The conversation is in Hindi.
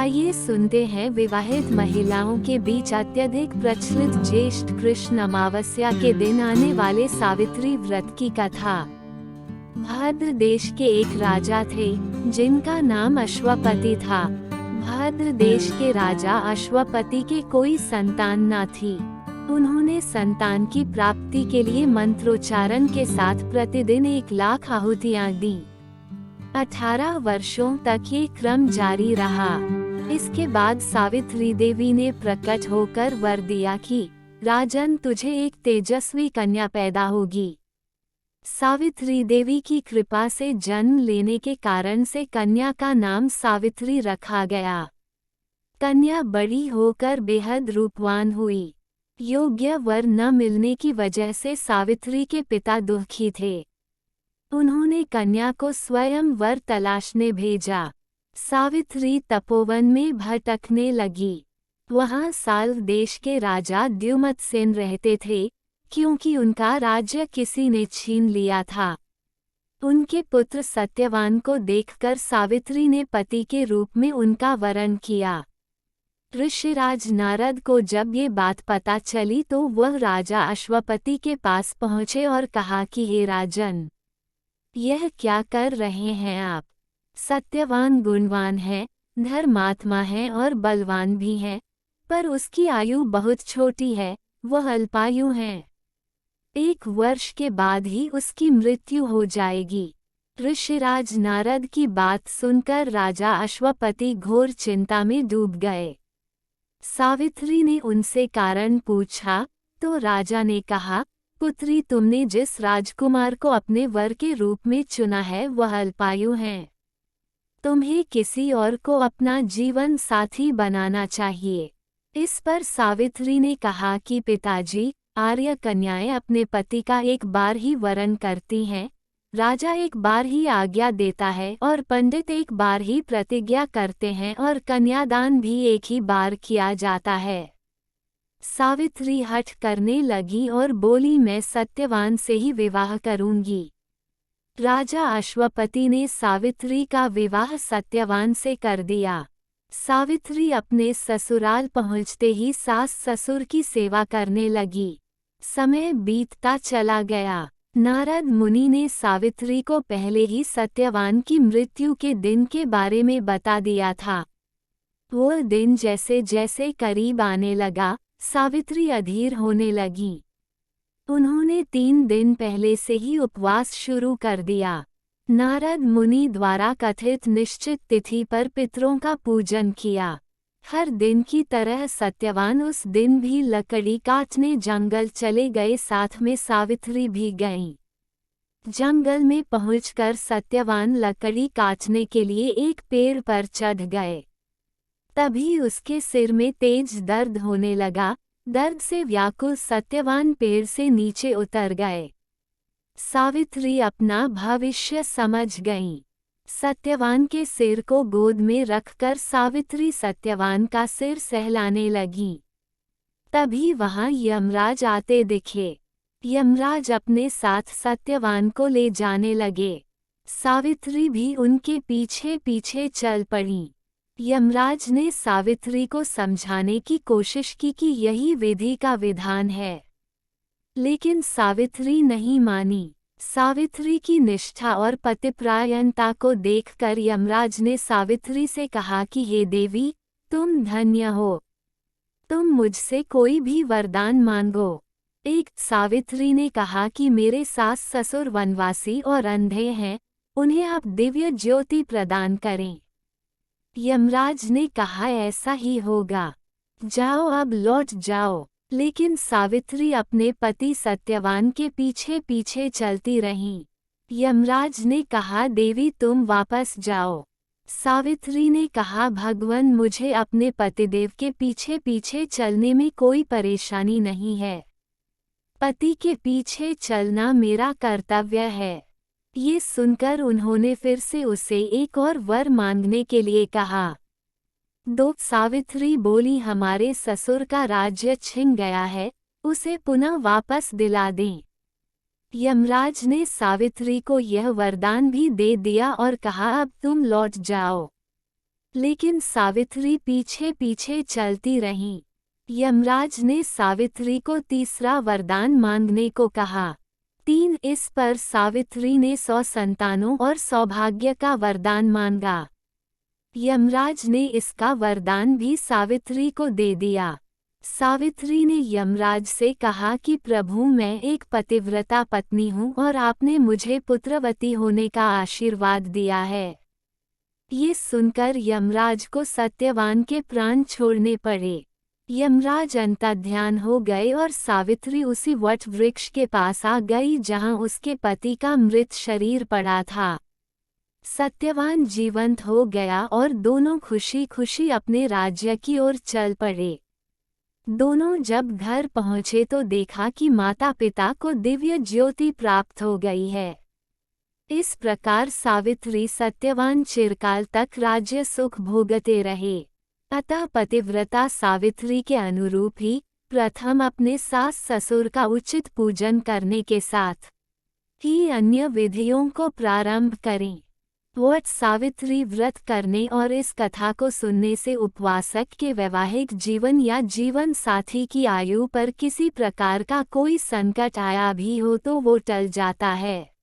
आइए सुनते हैं विवाहित महिलाओं के बीच अत्यधिक प्रचलित ज्येष्ठ कृष्ण अमावस्या के दिन आने वाले सावित्री व्रत की कथा। भद्र देश के एक राजा थे जिनका नाम अश्वपति था। भद्र देश के राजा अश्वपति के कोई संतान न थी। उन्होंने संतान की प्राप्ति के लिए मंत्रोच्चारण के साथ प्रतिदिन 1,00,000 आहुतियां दी। 18 वर्षों तक ये क्रम जारी रहा। इसके बाद सावित्री देवी ने प्रकट होकर वर दिया कि राजन, तुझे एक तेजस्वी कन्या पैदा होगी। सावित्री देवी की कृपा से जन्म लेने के कारण से कन्या का नाम सावित्री रखा गया। कन्या बड़ी होकर बेहद रूपवान हुई। योग्य वर न मिलने की वजह से सावित्री के पिता दुखी थे। उन्होंने कन्या को स्वयं वर तलाशने भेजा। सावित्री तपोवन में भटकने लगी। वहां साल्व देश के राजा द्युमत्सेन रहते थे, क्योंकि उनका राज्य किसी ने छीन लिया था। उनके पुत्र सत्यवान को देखकर सावित्री ने पति के रूप में उनका वरण किया। ऋषिराज नारद को जब ये बात पता चली तो वह राजा अश्वपति के पास पहुँचे और कहा कि हे राजन, यह क्या कर रहे हैं आप? सत्यवान गुणवान है, धर्मात्मा है और बलवान भी है, पर उसकी आयु बहुत छोटी है, वह अल्पायु है। 1 वर्ष के बाद ही उसकी मृत्यु हो जाएगी। ऋषिराज नारद की बात सुनकर राजा अश्वपति घोर चिंता में डूब गए। सावित्री ने उनसे कारण पूछा तो राजा ने कहा, पुत्री, तुमने जिस राजकुमार को अपने वर के रूप में चुना है वह अल्पायु हैं। तुम्हें किसी और को अपना जीवन साथी बनाना चाहिए। इस पर सावित्री ने कहा कि पिताजी, आर्य कन्याएं अपने पति का एक बार ही वरण करती हैं, राजा एक बार ही आज्ञा देता है और पंडित एक बार ही प्रतिज्ञा करते हैं और कन्यादान भी एक ही बार किया जाता है। सावित्री हठ करने लगी और बोली, मैं सत्यवान से ही विवाह करूंगी। राजा अश्वपति ने सावित्री का विवाह सत्यवान से कर दिया। सावित्री अपने ससुराल पहुंचते ही सास ससुर की सेवा करने लगी। समय बीतता चला गया। नारद मुनि ने सावित्री को पहले ही सत्यवान की मृत्यु के दिन के बारे में बता दिया था। वह दिन जैसे जैसे करीब आने लगा, सावित्री अधीर होने लगी। उन्होंने 3 दिन पहले से ही उपवास शुरू कर दिया। नारद मुनि द्वारा कथित निश्चित तिथि पर पितरों का पूजन किया। हर दिन की तरह सत्यवान उस दिन भी लकड़ी काटने जंगल चले गए, साथ में सावित्री भी गईं। जंगल में पहुंचकर सत्यवान लकड़ी काटने के लिए एक पेड़ पर चढ़ गए। तभी उसके सिर में तेज दर्द होने लगा। दर्द से व्याकुल सत्यवान पेड़ से नीचे उतर गए। सावित्री अपना भविष्य समझ गईं। सत्यवान के सिर को गोद में रखकर सावित्री सत्यवान का सिर सहलाने लगी। तभी वहां यमराज आते दिखे। यमराज अपने साथ सत्यवान को ले जाने लगे। सावित्री भी उनके पीछे पीछे चल पड़ी। यमराज ने सावित्री को समझाने की कोशिश की कि यही विधि का विधान है, लेकिन सावित्री नहीं मानी। सावित्री की निष्ठा और पतिपरायणता को देखकर यमराज ने सावित्री से कहा कि हे देवी, तुम धन्य हो, तुम मुझसे कोई भी वरदान मांगो। सावित्री ने कहा कि मेरे सास ससुर वनवासी और अंधे हैं, उन्हें आप दिव्य ज्योति प्रदान करें। यमराज ने कहा, ऐसा ही होगा, जाओ अब लौट जाओ। लेकिन सावित्री अपने पति सत्यवान के पीछे पीछे चलती रहीं। यमराज ने कहा, देवी तुम वापस जाओ। सावित्री ने कहा, भगवान, मुझे अपने पतिदेव के पीछे पीछे चलने में कोई परेशानी नहीं है। पति के पीछे चलना मेरा कर्तव्य है। ये सुनकर उन्होंने फिर से उसे एक और वर मांगने के लिए कहा। सावित्री बोली, हमारे ससुर का राज्य छिन गया है, उसे पुनः वापस दिला दें। यमराज ने सावित्री को यह वरदान भी दे दिया और कहा, अब तुम लौट जाओ। लेकिन सावित्री पीछे पीछे चलती रहीं। यमराज ने सावित्री को तीसरा वरदान मांगने को कहा। 3 इस पर सावित्री ने 100 संतानों और सौभाग्य का वरदान मांगा। यमराज ने इसका वरदान भी सावित्री को दे दिया। सावित्री ने यमराज से कहा कि प्रभु, मैं एक पतिव्रता पत्नी हूँ और आपने मुझे पुत्रवती होने का आशीर्वाद दिया है। ये सुनकर यमराज को सत्यवान के प्राण छोड़ने पड़े। यमराज अंतर्ध्यान हो गए और सावित्री उसी वट वृक्ष के पास आ गई जहाँ उसके पति का मृत शरीर पड़ा था। सत्यवान जीवंत हो गया और दोनों खुशी खुशी अपने राज्य की ओर चल पड़े। दोनों जब घर पहुँचे तो देखा कि माता पिता को दिव्य ज्योति प्राप्त हो गई है। इस प्रकार सावित्री सत्यवान चिरकाल तक राज्य सुख भोगते रहे। अतः पतिव्रता सावित्री के अनुरूप ही प्रथम अपने सास ससुर का उचित पूजन करने के साथ ही अन्य विधियों को प्रारंभ करें। वट सावित्री व्रत करने और इस कथा को सुनने से उपवासक के वैवाहिक जीवन या जीवन साथी की आयु पर किसी प्रकार का कोई संकट आया भी हो तो वो टल जाता है।